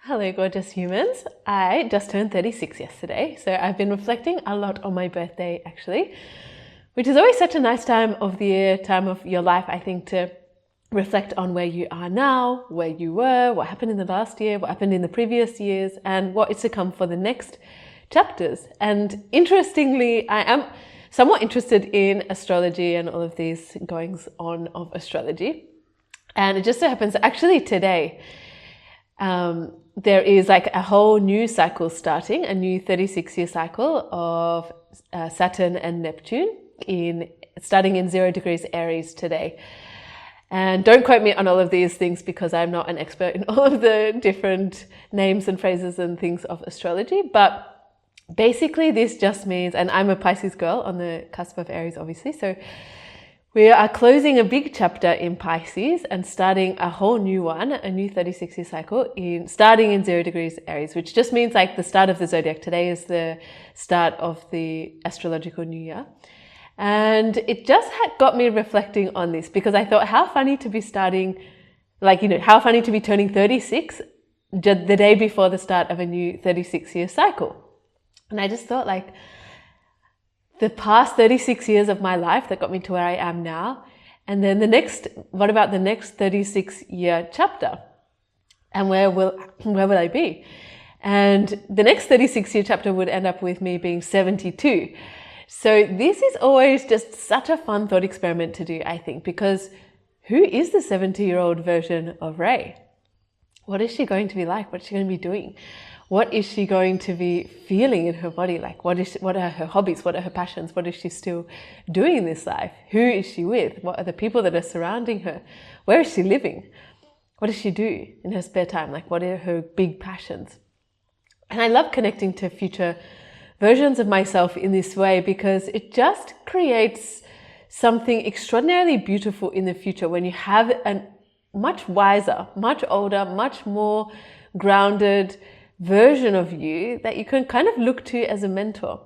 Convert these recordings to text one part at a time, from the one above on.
Hello, gorgeous humans. I just turned 36 yesterday, so I've been reflecting a lot on my birthday actually, which is always such a nice time of the year, time of your life, I think, to reflect on where you are now, where you were, what happened in the last year, what happened in the previous years, and what is to come for the next chapters. And interestingly, I am somewhat interested in astrology and all of these goings on of astrology. And it just so happens that actually today, there is like a whole new cycle starting, a new 36-year cycle of Saturn and Neptune starting in 0 degrees Aries today. And don't quote me on all of these things because I'm not an expert in all of the different names and phrases and things of astrology. But basically this just means, and I'm a Pisces girl on the cusp of Aries, obviously. So we are closing a big chapter in Pisces and starting a whole new one, a new 36-year cycle starting in 0 degrees Aries, which just means like the start of the zodiac. Today is the start of the astrological new year. And it just got me reflecting on this because I thought how funny to be starting, how funny to be turning 36 the day before the start of a new 36-year cycle. And I just thought the past 36 years of my life that got me to where I am now. And then what about the next 36-year chapter? And where will I be? And the next 36-year chapter would end up with me being 72. So this is always just such a fun thought experiment to do, I think, because who is the 70-year-old version of Ray? What is she going to be like? What is she going to be doing? What is she going to be feeling in her body? What are her hobbies? What are her passions? What is she still doing in this life? Who is she with? What are the people that are surrounding her? Where is she living? What does she do in her spare time? What are her big passions? And I love connecting to future versions of myself in this way because it just creates something extraordinarily beautiful in the future when you have a much wiser, much older, much more grounded version of you that you can kind of look to as a mentor.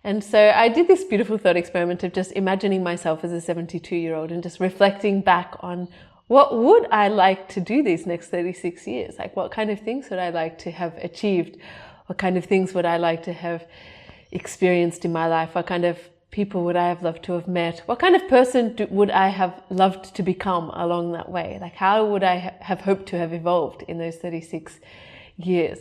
And so I did this beautiful thought experiment of just imagining myself as a 72-year-old and just reflecting back on what would I like to do these next 36 years? What kind of things would I like to have achieved? What kind of things would I like to have experienced in my life? What kind of people would I have loved to have met? What kind of person would I have loved to become along that way? How would I have hoped to have evolved in those 36 years?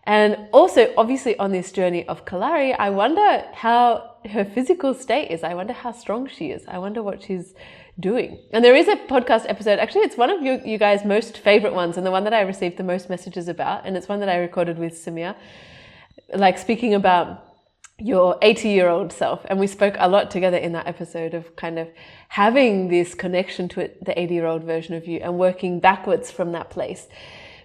And also, obviously, on this journey of Kalari, I wonder how her physical state is. I wonder how strong she is. I wonder what she's doing. And there is a podcast episode. Actually, it's one of you guys' most favorite ones and the one that I received the most messages about. And it's one that I recorded with Samir, speaking about your 80-year-old self. And we spoke a lot together in that episode of kind of having this connection to the 80-year-old version of you and working backwards from that place.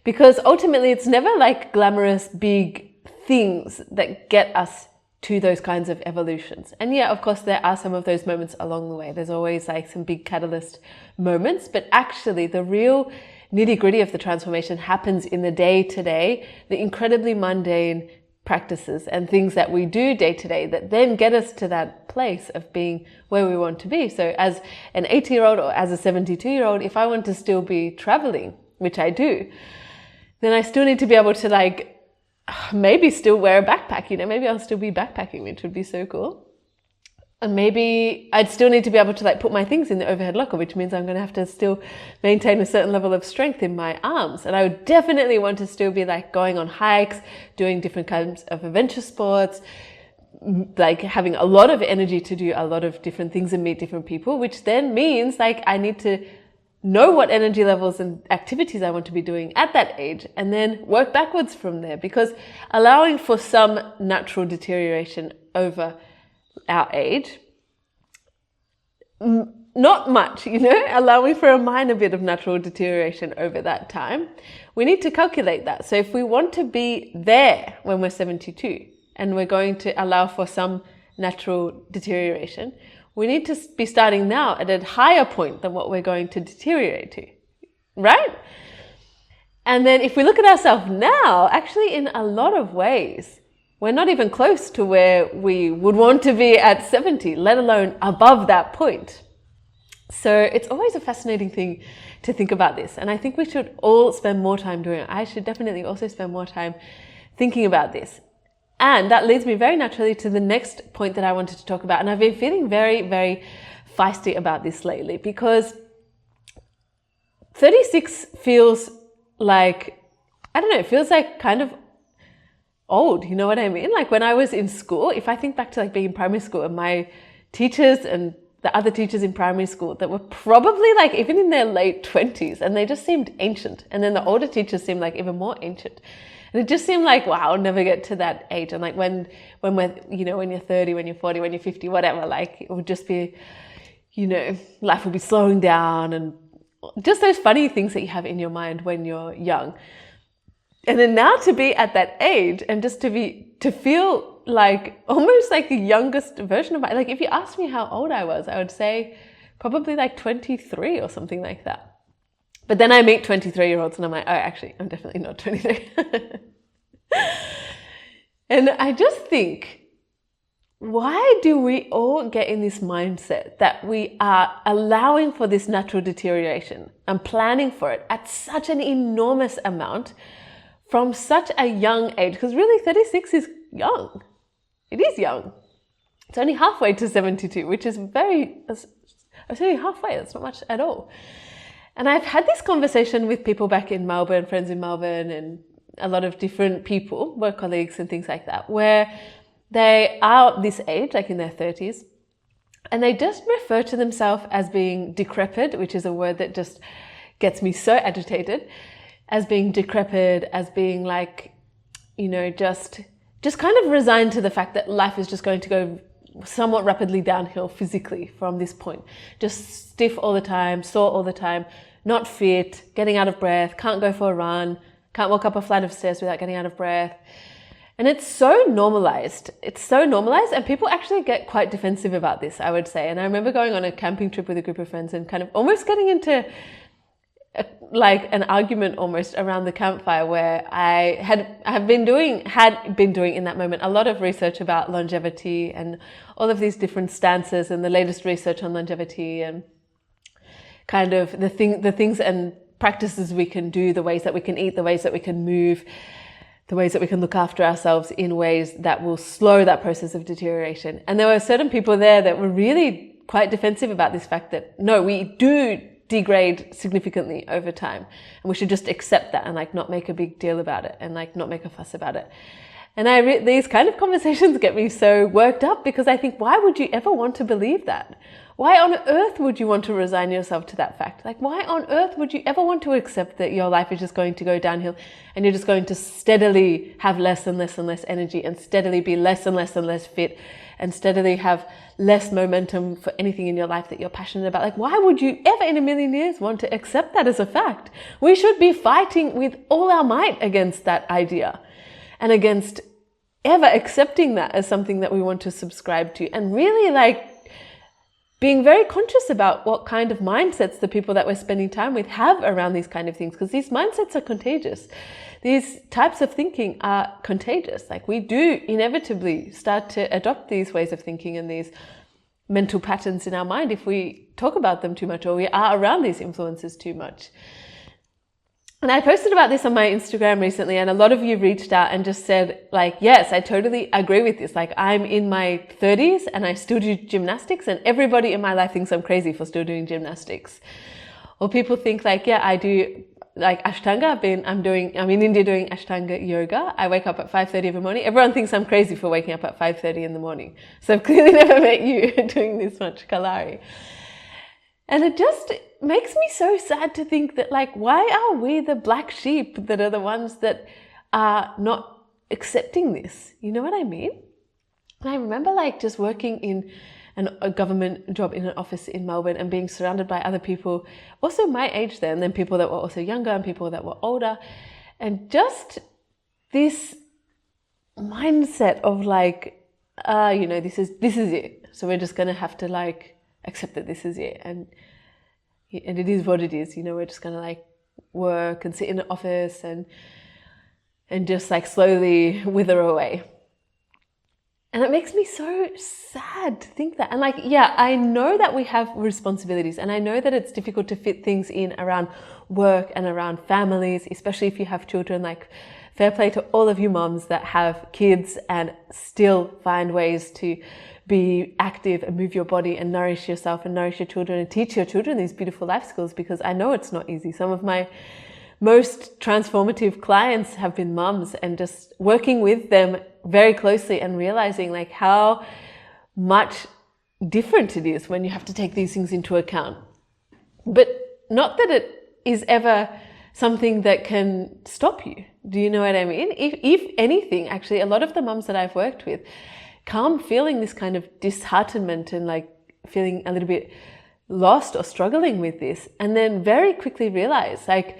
Because ultimately, it's never glamorous, big things that get us to those kinds of evolutions. And yeah, of course, there are some of those moments along the way. There's always some big catalyst moments, but actually the real nitty-gritty of the transformation happens in the day-to-day, the incredibly mundane practices and things that we do day-to-day that then get us to that place of being where we want to be. So as an 80-year-old or as a 72-year-old, if I want to still be traveling, which I do, then I still need to be able to maybe still wear a backpack, maybe I'll still be backpacking, which would be so cool. And maybe I'd still need to be able to put my things in the overhead locker, which means I'm going to have to still maintain a certain level of strength in my arms. And I would definitely want to still be going on hikes, doing different kinds of adventure sports, having a lot of energy to do a lot of different things and meet different people, which then means I need to know what energy levels and activities I want to be doing at that age and then work backwards from there, because allowing for some natural deterioration over our age, not much, allowing for a minor bit of natural deterioration over that time, we need to calculate that. So if we want to be there when we're 72 and we're going to allow for some natural deterioration, we need to be starting now at a higher point than what we're going to deteriorate to, right? And then if we look at ourselves now, actually in a lot of ways, we're not even close to where we would want to be at 70, let alone above that point. So it's always a fascinating thing to think about this. And I think we should all spend more time doing it. I should definitely also spend more time thinking about this. And that leads me very naturally to the next point that I wanted to talk about. And I've been feeling very, very feisty about this lately, because 36 feels like, I don't know, it feels like kind of old, you know what I mean? Like when I was in school, if I think back to like being in primary school and my teachers and the other teachers in primary school that were probably like even in their late 20s, and they just seemed ancient. And then the older teachers seemed like even more ancient. And it just seemed like, wow, I'll never get to that age. And like when we're, you know, when you're 30, when you're 40, when you're 50, whatever, like it would just be, you know, life would be slowing down, and just those funny things that you have in your mind when you're young. And then now to be at that age and just to feel like almost like the youngest version of my, like if you asked me how old I was, I would say probably like 23 or something like that. But then I meet 23-year-olds and I'm like, oh, actually, I'm definitely not 23. And I just think, why do we all get in this mindset that we are allowing for this natural deterioration and planning for it at such an enormous amount from such a young age? Because really 36 is young. It is young. It's only halfway to 72, which is it's only halfway. That's not much at all. And I've had this conversation with people back in Melbourne, friends in Melbourne, and a lot of different people, work colleagues and things like that, where they are this age, like in their 30s, and they just refer to themselves as being decrepit, which is a word that just gets me so agitated, as being decrepit, as being like, you know, just kind of resigned to the fact that life is just going to go somewhat rapidly downhill physically from this point. Just stiff all the time, sore all the time, not fit, getting out of breath, can't go for a run, can't walk up a flight of stairs without getting out of breath. And it's so normalized. It's so normalized, and people actually get quite defensive about this, I would say. And I remember going on a camping trip with a group of friends and kind of almost getting into like an argument almost around the campfire, where I had been doing in that moment a lot of research about longevity and all of these different stances and the latest research on longevity and kind of the things and practices we can do, the ways that we can eat, the ways that we can move, the ways that we can look after ourselves in ways that will slow that process of deterioration. And there were certain people there that were really quite defensive about this fact that, no, we do degrade significantly over time, and we should just accept that and like not make a big deal about it and like not make a fuss about it. And these kind of conversations get me so worked up, because I think, why would you ever want to believe that? Why on earth would you want to resign yourself to that fact? Like, why on earth would you ever want to accept that your life is just going to go downhill and you're just going to steadily have less and less and less energy, and steadily be less and less and less fit, and steadily have less momentum for anything in your life that you're passionate about? Like, why would you ever in a million years want to accept that as a fact? We should be fighting with all our might against that idea, and against ever accepting that as something that we want to subscribe to, and really like being very conscious about what kind of mindsets the people that we're spending time with have around these kind of things, because these mindsets are contagious. These types of thinking are contagious. Like, we do inevitably start to adopt these ways of thinking and these mental patterns in our mind if we talk about them too much, or we are around these influences too much. And I posted about this on my Instagram recently, and a lot of you reached out and just said, like, yes, I totally agree with this. Like, I'm in my 30s and I still do gymnastics, and everybody in my life thinks I'm crazy for still doing gymnastics. Or people think like, yeah, I do like Ashtanga. I'm in India doing Ashtanga yoga. I wake up at 5:30 every morning. Everyone thinks I'm crazy for waking up at 5:30 in the morning. So I've clearly never met you doing this much Kalari. And it just makes me so sad to think that, like, why are we the black sheep that are the ones that are not accepting this? You know what I mean? And I remember like just working in a government job in an office in Melbourne and being surrounded by other people, also my age then, and then people that were also younger and people that were older. And just this mindset of like, you know, this is it. So we're just going to have to like accept that this is it. And it is what it is. You know, we're just going to like work and sit in the office and just like slowly wither away. And it makes me so sad to think that. And like, yeah, I know that we have responsibilities, and I know that it's difficult to fit things in around work and around families, especially if you have children. Like, fair play to all of you moms that have kids and still find ways to be active and move your body and nourish yourself and nourish your children and teach your children these beautiful life skills, because I know it's not easy. Some of my most transformative clients have been mums, and just working with them very closely and realizing like how much different it is when you have to take these things into account. But not that it is ever something that can stop you. Do you know what I mean? If anything, actually, a lot of the mums that I've worked with come feeling this kind of disheartenment and like feeling a little bit lost or struggling with this, and then very quickly realize, like,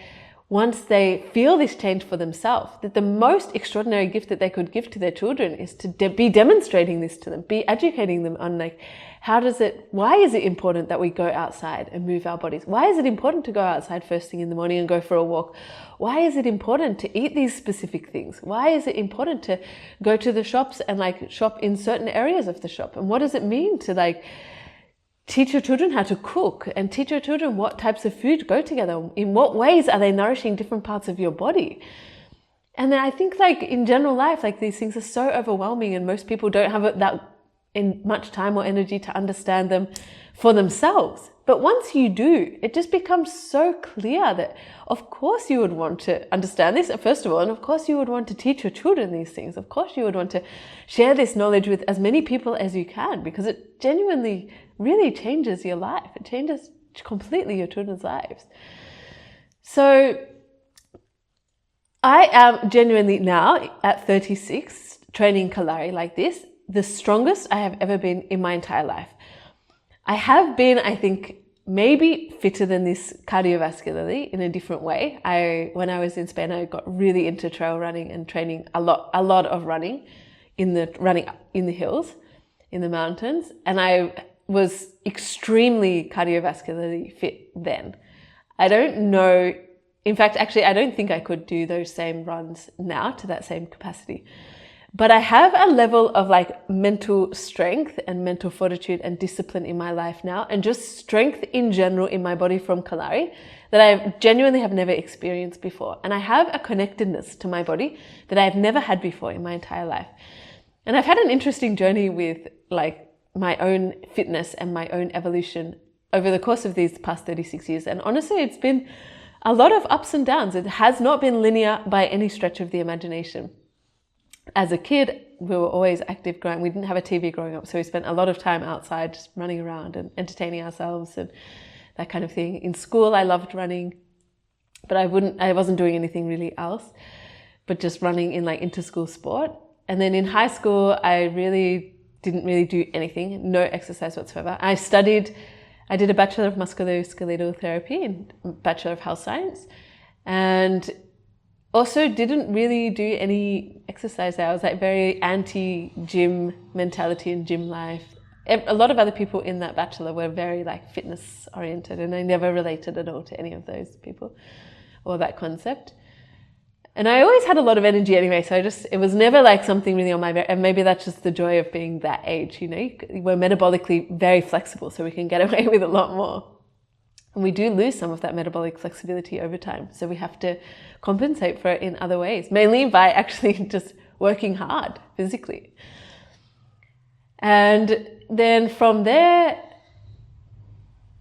once they feel this change for themselves, that the most extraordinary gift that they could give to their children is to be demonstrating this to them, be educating them on like, why is it important that we go outside and move our bodies? Why is it important to go outside first thing in the morning and go for a walk? Why is it important to eat these specific things? Why is it important to go to the shops and like shop in certain areas of the shop? And what does it mean to like teach your children how to cook, and teach your children what types of food go together? In what ways are they nourishing different parts of your body? And then I think like in general life, like these things are so overwhelming, and most people don't have that in much time or energy to understand them for themselves. But once you do, it just becomes so clear that of course you would want to understand this, first of all, and of course you would want to teach your children these things. Of course you would want to share this knowledge with as many people as you can, because it genuinely really changes your life. It changes completely your children's lives. So I am genuinely now at 36 training Kalari like this, the strongest I have ever been in my entire life. I have been, I think, maybe fitter than this cardiovascularly in a different way. When I was in Spain, I got really into trail running and training a lot of running in the hills, in the mountains. And I was extremely cardiovascularly fit then. I don't know, in fact, actually, I don't think I could do those same runs now to that same capacity. But I have a level of like mental strength and mental fortitude and discipline in my life now, and just strength in general in my body from Kalari that I genuinely have never experienced before. And I have a connectedness to my body that I've never had before in my entire life. And I've had an interesting journey with like my own fitness and my own evolution over the course of these past 36 years. And honestly, it's been a lot of ups and downs. It has not been linear by any stretch of the imagination. As a kid, we were always active growing. We didn't have a TV growing up, so we spent a lot of time outside just running around and entertaining ourselves and that kind of thing. In school, I loved running, but I wasn't doing anything really else, but just running in like inter-school sport. And then in high school, I really didn't really do anything, no exercise whatsoever. I did a Bachelor of Musculoskeletal Therapy and Bachelor of Health Science, and also didn't really do any exercise. I was like very anti-gym mentality and gym life. A lot of other people in that bachelor were very like fitness oriented, and I never related at all to any of those people or that concept. And I always had a lot of energy anyway, so it was never like something really on my, and maybe that's just the joy of being that age, you know, we're metabolically very flexible, so we can get away with a lot more. And we do lose some of that metabolic flexibility over time. So we have to compensate for it in other ways, mainly by actually just working hard physically. And then from there,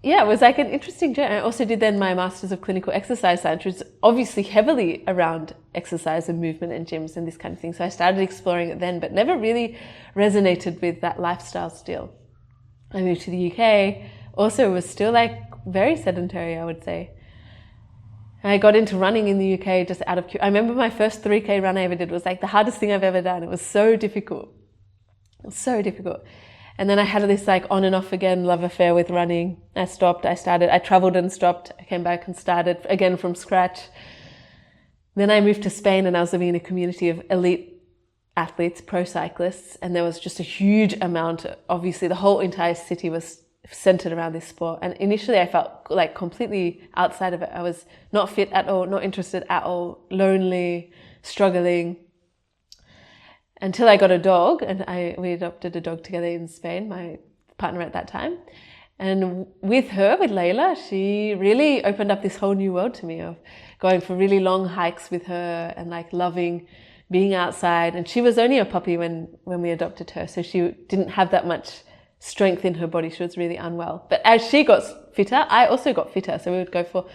yeah, it was like an interesting journey. I also did then my Masters of Clinical Exercise Science, which is obviously heavily around exercise and movement and gyms and this kind of thing. So I started exploring it then, but never really resonated with that lifestyle still. I moved to the UK. Also was still like very sedentary, I would say. I got into running in the UK just out of I remember my first 3K run I ever did was like the hardest thing I've ever done. It was so difficult. It was so difficult. And then I had this like on and off again love affair with running. I stopped, I traveled and stopped. I came back and started again from scratch. Then I moved to Spain and I was living in a community of elite athletes, pro cyclists. And there was just a huge amount, obviously the whole entire city was centered around this sport. And initially I felt like completely outside of it. I was not fit at all, not interested at all, lonely, struggling. until I got a dog, and we adopted a dog together in Spain, my partner at that time. And with Layla, she really opened up this whole new world to me of going for really long hikes with her and like loving being outside. And she was only a puppy when we adopted her, so she didn't have that much strength in her body. She was really unwell. But as she got fitter, I also got fitter. So we would go for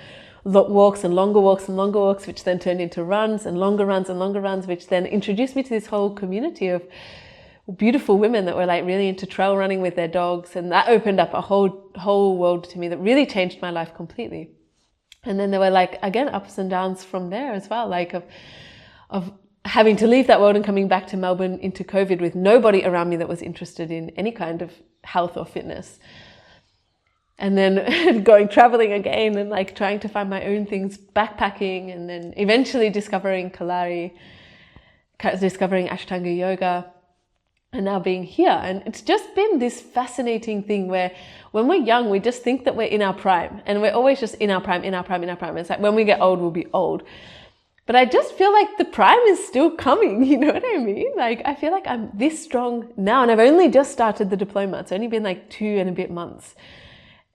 walks and longer walks and longer walks, which then turned into runs and longer runs and longer runs, which then introduced me to this whole community of beautiful women that were like really into trail running with their dogs. And that opened up a whole world to me that really changed my life completely. And then there were like, again, ups and downs from there as well, like of having to leave that world and coming back to Melbourne into COVID with nobody around me that was interested in any kind of health or fitness. And then traveling again and like trying to find my own things, backpacking, and then eventually discovering Kalari, discovering Ashtanga yoga, and now being here. And it's just been this fascinating thing where when we're young, we just think that we're in our prime, and we're always just in our prime. It's like when we get old, we'll be old. But I just feel like the prime is still coming, you know what I mean? Like, I feel like I'm this strong now, and I've only just started the diploma. It's only been like 2 and a bit months.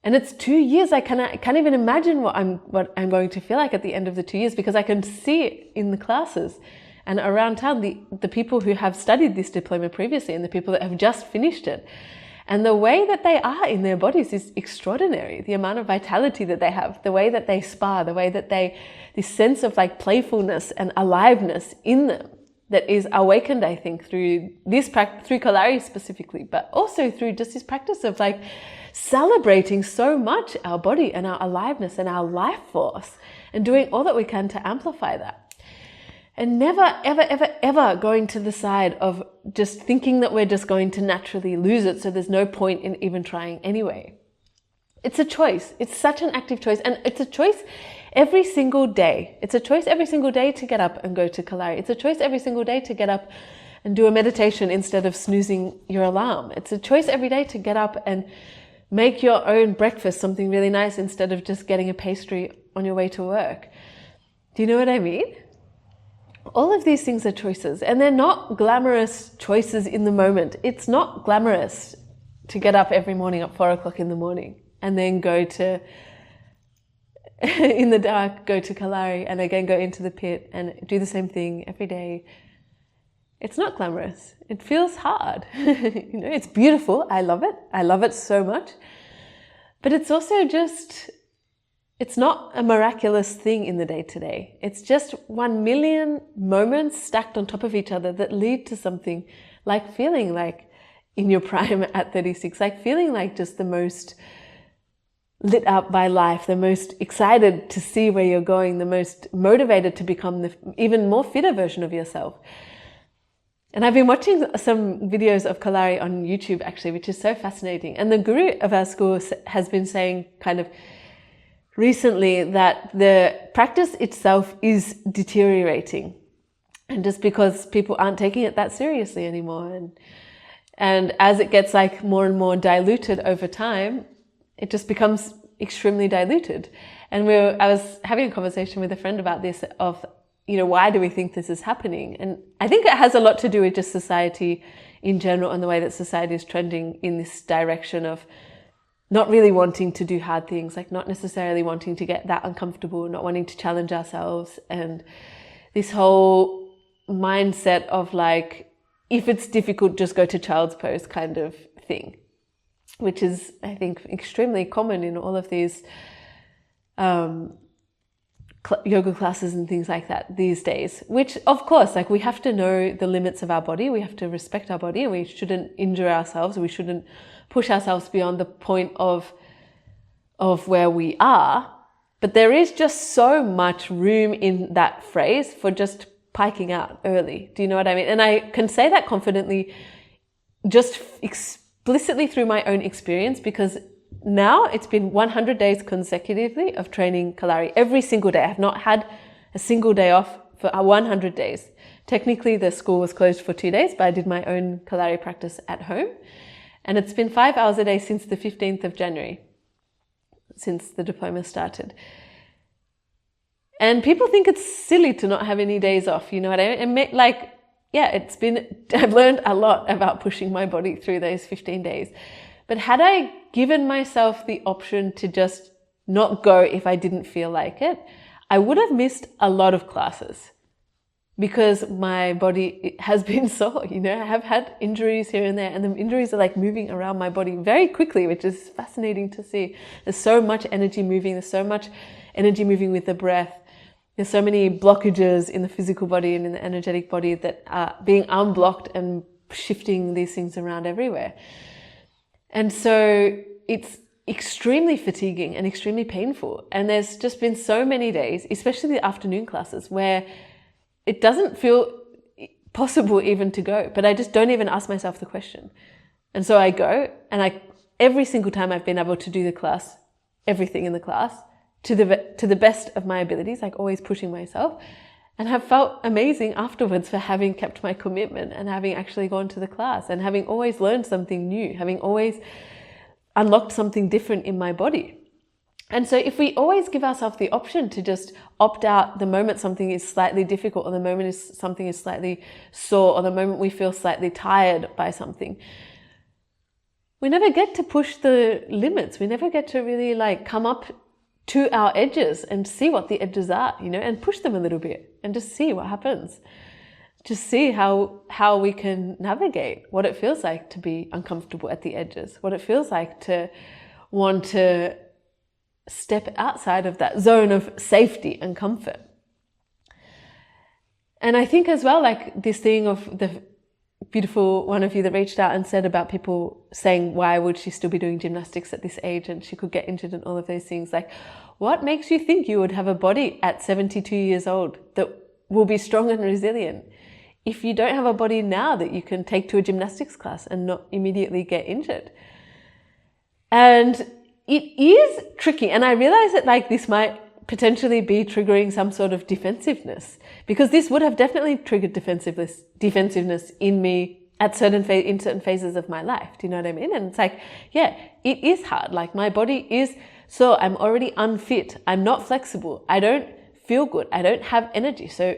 And it's 2 years. I can't even imagine what I'm going to feel like at the end of the 2 years, because I can see it in the classes and around town, the people who have studied this diploma previously and the people that have just finished it. And the way that they are in their bodies is extraordinary. The amount of vitality that they have, the way that they spar, the way that this sense of like playfulness and aliveness in them that is awakened, I think, through this practice, through Kalari specifically, but also through just this practice of like celebrating so much our body and our aliveness and our life force, and doing all that we can to amplify that. And never, ever, ever, ever going to the side of just thinking that we're just going to naturally lose it, so there's no point in even trying anyway. It's a choice. It's such an active choice. And it's a choice every single day. It's a choice every single day to get up and go to Kalari. It's a choice every single day to get up and do a meditation instead of snoozing your alarm. It's a choice every day to get up and make your own breakfast, something really nice, instead of just getting a pastry on your way to work. Do you know what I mean? All of these things are choices, and they're not glamorous choices in the moment. It's not glamorous to get up every morning at 4 o'clock in the morning and then go to, in the dark, go to Kalari and again go into the pit and do the same thing every day. It's not glamorous. It feels hard. You know, it's beautiful. I love it. I love it so much. But it's also just, it's not a miraculous thing in the day-to-day. It's just 1 million moments stacked on top of each other that lead to something like feeling like in your prime at 36, like feeling like just the most lit up by life, the most excited to see where you're going, the most motivated to become the even more fitter version of yourself. And I've been watching some videos of Kalari on YouTube actually, which is so fascinating. And the guru of our school has been saying kind of recently that the practice itself is deteriorating, and just because people aren't taking it that seriously anymore, and as it gets like more and more diluted over time, it just becomes extremely diluted. And I was having a conversation with a friend about this of, you know, why do we think this is happening? And I think it has a lot to do with just society in general and the way that society is trending in this direction of not really wanting to do hard things, like not necessarily wanting to get that uncomfortable, not wanting to challenge ourselves. And this whole mindset of like, if it's difficult, just go to child's pose kind of thing, which is, I think, extremely common in all of these yoga classes and things like that these days, which of course, like, we have to know the limits of our body. We have to respect our body, and we shouldn't injure ourselves. We shouldn't push ourselves beyond the point of where we are. But there is just so much room in that phrase for just piking out early. Do you know what I mean? And I can say that confidently just explicitly through my own experience, because now it's been 100 days consecutively of training Kalari every single day. I have not had a single day off for 100 days. Technically, the school was closed for 2 days, but I did my own Kalari practice at home. And it's been 5 hours a day since the 15th of January, since the diploma started. And people think it's silly to not have any days off, you know what I mean? And I've learned a lot about pushing my body through those 15 days. But had I given myself the option to just not go if I didn't feel like it, I would have missed a lot of classes because my body has been sore. I have had injuries here and there, and the injuries are like moving around my body very quickly, which is fascinating to see. There's so much energy moving. There's so much energy moving with the breath. There's so many blockages in the physical body and in the energetic body that are being unblocked and shifting these things around everywhere. And so it's extremely fatiguing and extremely painful. And there's just been so many days, especially the afternoon classes, where it doesn't feel possible even to go, but I just don't even ask myself the question. And so I go, and every single time I've been able to do the class, everything in the class, to the best of my abilities, like always pushing myself, and have felt amazing afterwards for having kept my commitment and having actually gone to the class and having always learned something new, having always unlocked something different in my body. And so if we always give ourselves the option to just opt out the moment something is slightly difficult, or the moment something is slightly sore, or the moment we feel slightly tired by something, we never get to push the limits. We never get to really come up to our edges and see what the edges are, and push them a little bit and just see what happens. Just see how we can navigate what it feels like to be uncomfortable at the edges, what it feels like to want to step outside of that zone of safety and comfort. And I think as well, this thing of the beautiful one of you that reached out and said about people saying, why would she still be doing gymnastics at this age and she could get injured and all of those things. What makes you think you would have a body at 72 years old that will be strong and resilient if you don't have a body now that you can take to a gymnastics class and not immediately get injured? And it is tricky. And I realize that this might potentially be triggering some sort of defensiveness, because this would have definitely triggered defensiveness in me at certain phases of my life. Do you know what I mean? And it's it is hard. My body is sore. I'm already unfit. I'm not flexible. I don't feel good. I don't have energy. So,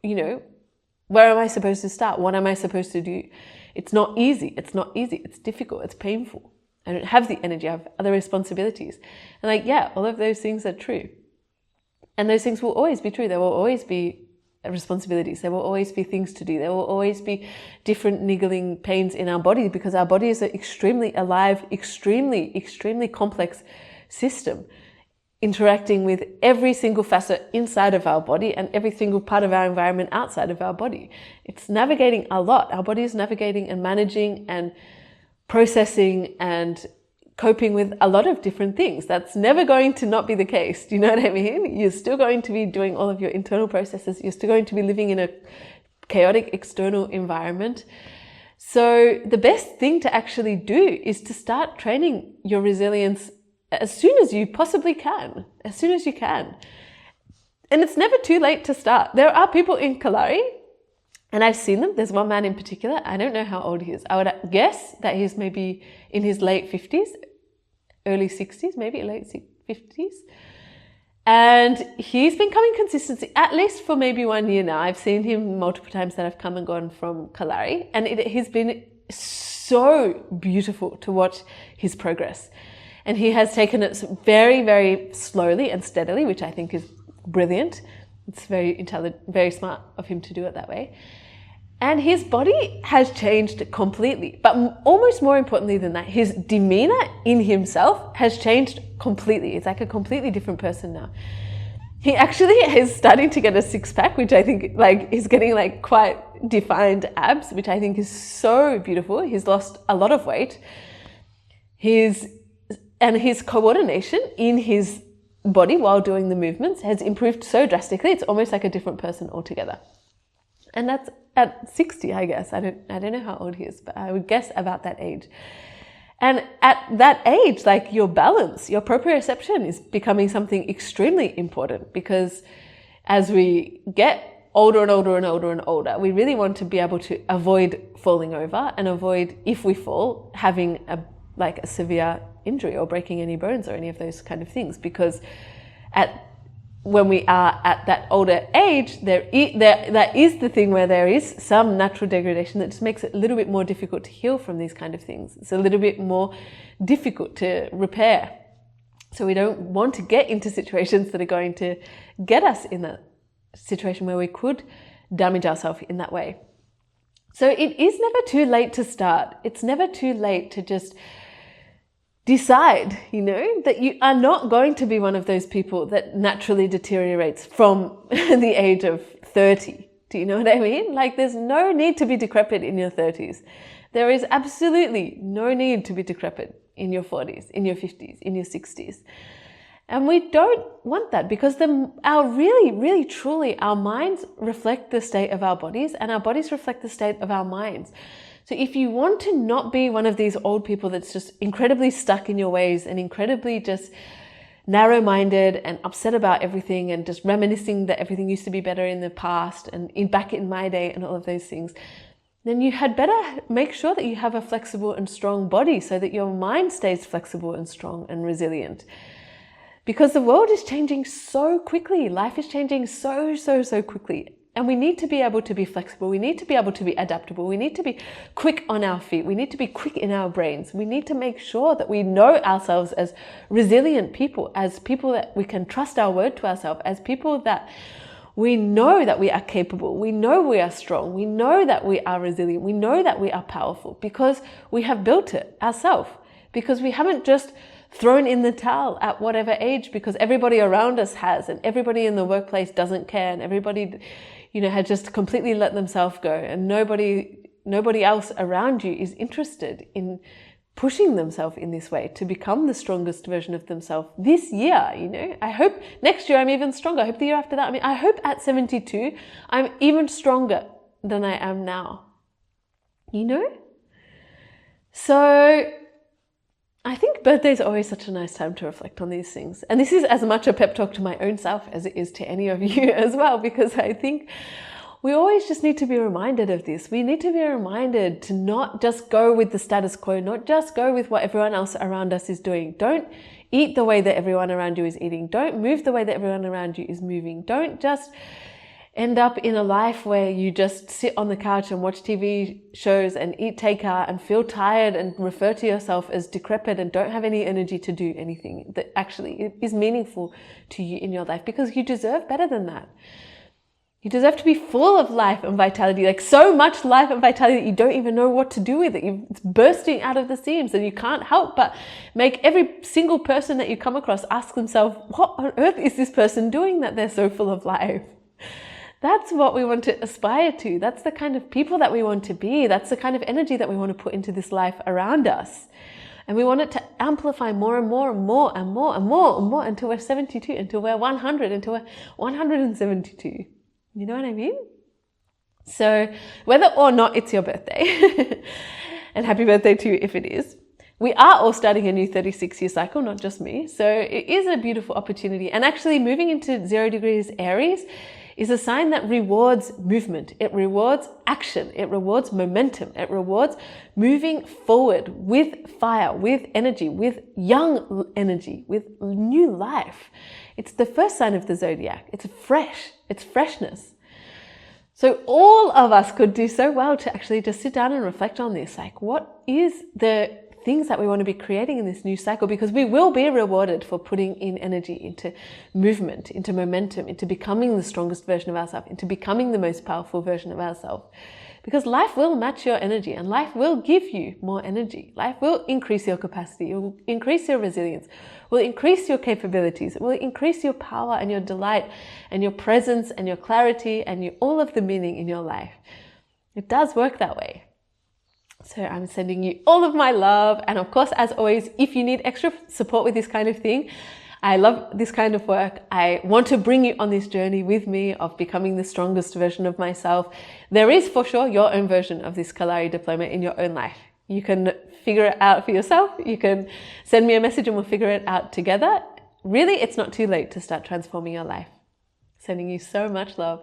where am I supposed to start? What am I supposed to do? It's not easy. It's difficult. It's painful. I don't have the energy. I have other responsibilities. And all of those things are true. And those things will always be true. There will always be responsibilities. There will always be things to do. There will always be different niggling pains in our body, because our body is an extremely alive, extremely, extremely complex system, interacting with every single facet inside of our body and every single part of our environment outside of our body. It's navigating a lot. Our body is navigating and managing and processing and coping with a lot of different things. That's never going to not be the case. Do you know what I mean? You're still going to be doing all of your internal processes. You're still going to be living in a chaotic external environment. So the best thing to actually do is to start training your resilience as soon as you possibly can, as soon as you can. And it's never too late to start. There are people in Kalari, and I've seen them. There's one man in particular. I don't know how old he is. I would guess that he's maybe in his late 50s, early 60s, maybe late 50s. And he's been coming consistently, at least for maybe 1 year now. I've seen him multiple times that I've come and gone from Kalari. And it has been so beautiful to watch his progress. And he has taken it very, very slowly and steadily, which I think is brilliant. It's very intelligent, very smart of him to do it that way. And his body has changed completely. But almost more importantly than that, his demeanor in himself has changed completely. It's a completely different person now. He actually is starting to get a six-pack, which I think he's getting quite defined abs, which I think is so beautiful. He's lost a lot of weight. His coordination in his body while doing the movements has improved so drastically. It's almost like a different person altogether. And that's at 60, I guess. I don't know how old he is, but I would guess about that age. And at that age, your balance, your proprioception is becoming something extremely important, because as we get older and older and older and older, we really want to be able to avoid falling over and avoid, if we fall, having a severe injury or breaking any bones or any of those kind of things, because at when we are at that older age, that is the thing where there is some natural degradation that just makes it a little bit more difficult to heal from these kind of things. It's a little bit more difficult to repair. So we don't want to get into situations that are going to get us in that situation where we could damage ourselves in that way. So it is never too late to start. It's never too late to just decide, that you are not going to be one of those people that naturally deteriorates from the age of 30. Do you know what I mean? Like, there's no need to be decrepit in your 30s. There is absolutely no need to be decrepit in your 40s, in your 50s, in your 60s. And we don't want that, because our minds reflect the state of our bodies, and our bodies reflect the state of our minds. So if you want to not be one of these old people that's just incredibly stuck in your ways and incredibly just narrow-minded and upset about everything and just reminiscing that everything used to be better in the past and back in my day and all of those things, then you had better make sure that you have a flexible and strong body so that your mind stays flexible and strong and resilient. Because the world is changing so quickly. Life is changing so quickly. And we need to be able to be flexible. We need to be able to be adaptable. We need to be quick on our feet. We need to be quick in our brains. We need to make sure that we know ourselves as resilient people, as people that we can trust our word to ourselves, as people that we know that we are capable. We know we are strong. We know that we are resilient. We know that we are powerful because we have built it ourselves. Because we haven't just thrown in the towel at whatever age because everybody around us has, and everybody in the workplace doesn't care, and everybody had just completely let themselves go, and nobody else around you is interested in pushing themselves in this way to become the strongest version of themselves this year. I hope next year I'm even stronger. I hope the year after that, I hope at 72 I'm even stronger than I am now. So I think birthday is always such a nice time to reflect on these things. And this is as much a pep talk to my own self as it is to any of you as well, because I think we always just need to be reminded of this. We need to be reminded to not just go with the status quo, not just go with what everyone else around us is doing. Don't eat the way that everyone around you is eating. Don't move the way that everyone around you is moving. Don't just end up in a life where you just sit on the couch and watch TV shows and eat takeout and feel tired and refer to yourself as decrepit and don't have any energy to do anything that actually is meaningful to you in your life, because you deserve better than that. You deserve to be full of life and vitality, like so much life and vitality that you don't even know what to do with it. It's bursting out of the seams, and you can't help but make every single person that you come across ask themselves, what on earth is this person doing that they're so full of life? That's what we want to aspire to. That's the kind of people that we want to be. That's the kind of energy that we want to put into this life around us. And we want it to amplify more and more and more and more and more and more until we're 72, until we're 100, until we're 172. You know what I mean? So whether or not it's your birthday, and happy birthday to you if it is, we are all starting a new 36-year cycle, not just me. So it is a beautiful opportunity. And actually moving into 0 degrees Aries is a sign that rewards movement. It rewards action. It rewards momentum. It rewards moving forward with fire, with energy, with young energy, with new life. It's the first sign of the zodiac. It's fresh. It's freshness. So all of us could do so well to actually just sit down and reflect on this. Like, what is the things that we want to be creating in this new cycle? Because we will be rewarded for putting in energy into movement, into momentum, into becoming the strongest version of ourselves, into becoming the most powerful version of ourselves. Because life will match your energy, and life will give you more energy. Life will increase your capacity, it will increase your resilience, will increase your capabilities, it will increase your power and your delight and your presence and your clarity and all of the meaning in your life. It does work that way. So I'm sending you all of my love. And of course, as always, if you need extra support with this kind of thing, I love this kind of work. I want to bring you on this journey with me of becoming the strongest version of myself. There is for sure your own version of this Kalari diploma in your own life. You can figure it out for yourself. You can send me a message and we'll figure it out together. Really, it's not too late to start transforming your life. Sending you so much love.